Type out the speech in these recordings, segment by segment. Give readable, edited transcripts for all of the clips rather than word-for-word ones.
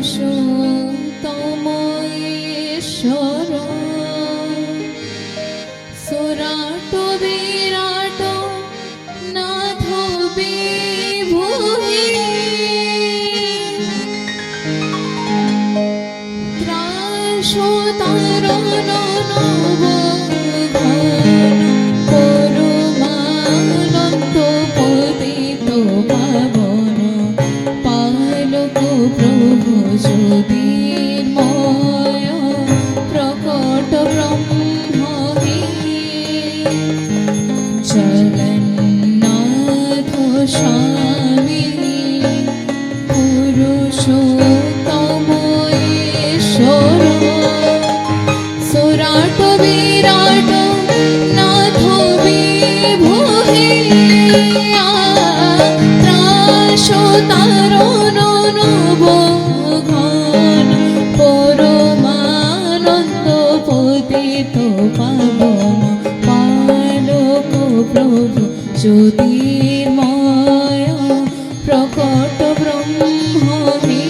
পুরুষোত্তম ঈশ্বর সুরাট বিরাট নাথ বিভূহি ত্রাসতারণ নব পরমানন্দ পতিত পাবন পালক প্রভু জ্যোতির্ময় প্রকট ব্রহ্ম হে জগন্নাথ স্বামী পুরুষোত্তম ঈশ্বর সুরাট বিরাট নাথ বিভূহি ত্রাসতারণ নব ঘন পরমানন্দ পতিত পাবন পালক প্রভু জ্যোতির্ময় প্রকট ব্রহ্ম হে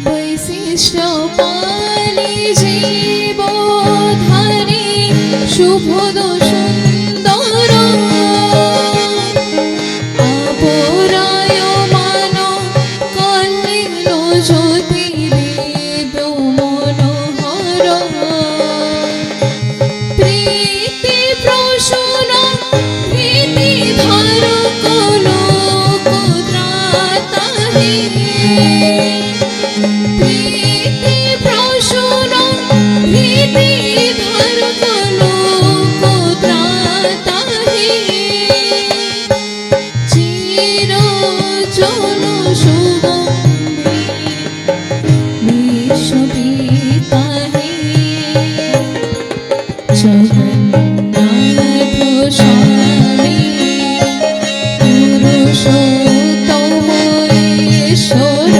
বৈশিষ্ট্য পালি জীবধারী শুভদ সুন্দর অপরায়মান কল্লিল জ্যোতির্দেব মনোহর প্রীতি প্রসূন ভীতি ধারক লোক ত্রাতা হে প্রীতি প্রসূন ভীতি ধারক লোক ত্রাতা হে চিরচল শুভম্বি বিশ্বপিতা হে জগন্নাথ স্বামী পুরুষোত্তম ঈশ্বর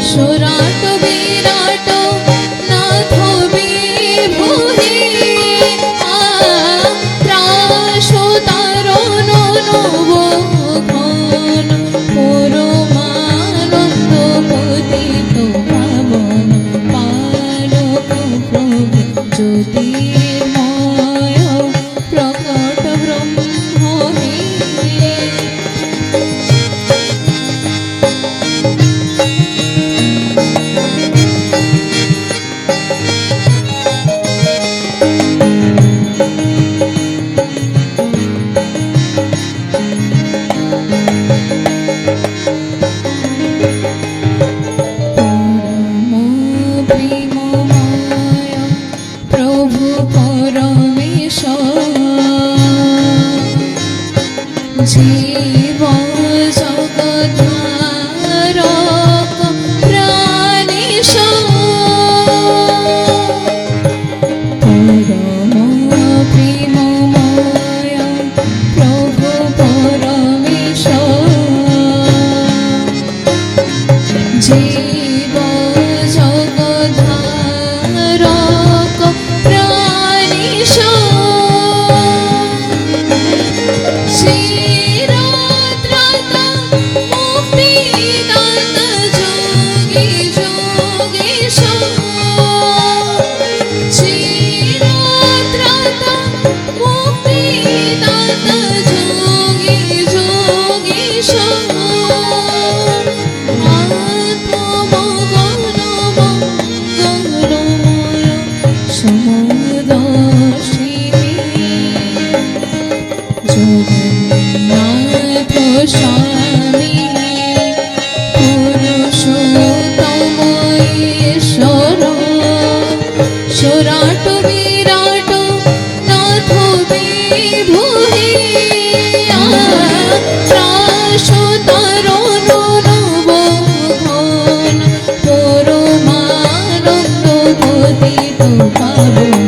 সুরাট বিরাট নাথ বিভূহি ত্রাসতারণ নব ঘন পরমানন্দ পতিত পাবন পালক প্রভু জ্যোতির্ময় প্রকট ব্রহ্ম হে পরম প্রেমময় প্রভু পরমেশ্বর জীব জগদ্ধারক প্রাণেশ পরম প্রেমময় প্রভু পরমেশ্বর জীব জগদ্ধারক প্রাণেশ চিরত্রাতা মুক্তিদাতা যোগী যোগীশ চিরত্রাতা মুক্তিদাতা যোগী যোগীশ জগন্নাথ স্বামী পুরুষোত্তম ঈশ্বর সুরাট বিরাট নাথ বিভূহি ত্রাসতারণ নব ঘন পরমানন্দ পতিত পাবন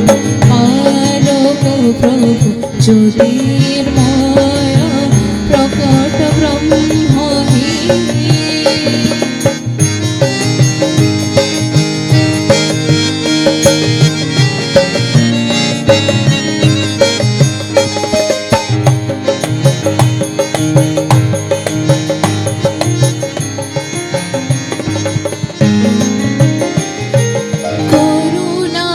পালক প্রভু জ্যোতির্ময় করুণা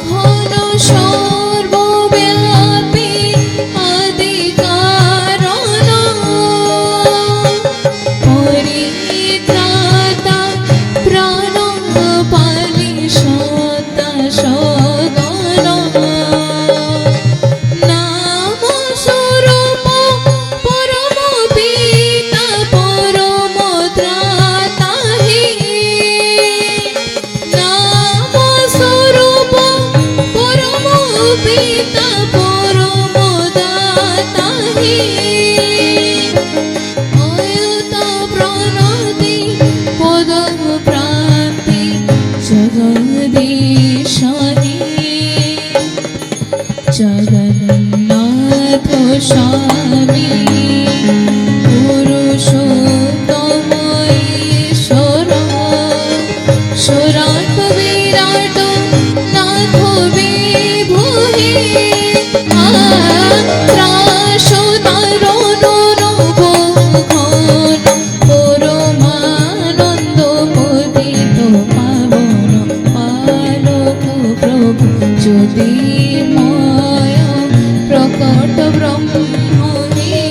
ঘন সর্বব্যাপী আদি কারণ পরিত্রাতা প্রাণ পালি সতা সগণ নাম স্বরূপ পরম পিতা পরম ত্রাতা হে নাম স্বরূপ পরম পিতা পরম দাতা হে অয়ুত প্রণতি পদ প্রান্তি জগদীশ হে জগন্নাথ স্বামী পুরুষোত্তম ঈশ্বর সরাট বিরাট নাথ বিভু হে ত্রাস তারণ নব ঘন পরমানন্দ পতিত পাবন পালক প্রভু জ্যোতির্ময় প্রকট ব্রহ্ম হে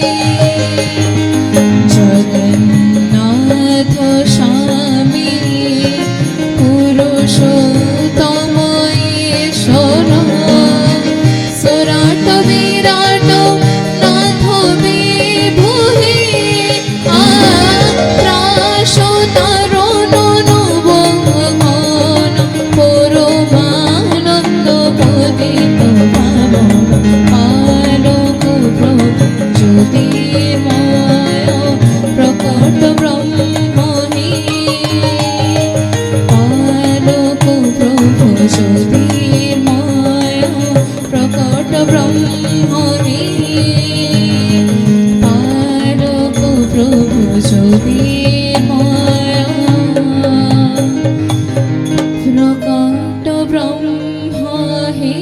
জগন্নাথ স্বামী পুরুষোত্তম ঈশ্বর সরাট বিরাট নাথ বিভু হে ত্রাস তারণ নব ঘন পরমানন্দ পতিত পাবন পালক প্রভু জ্যোতির্ময় প্রকট ব্রহ্ম হে পালক প্রভু জ্যোতির্ময় প্রকট ব্রহ্ম হে পালক প্রভু জ্যোতির্ময় প্রকট ব্রহ্ম হে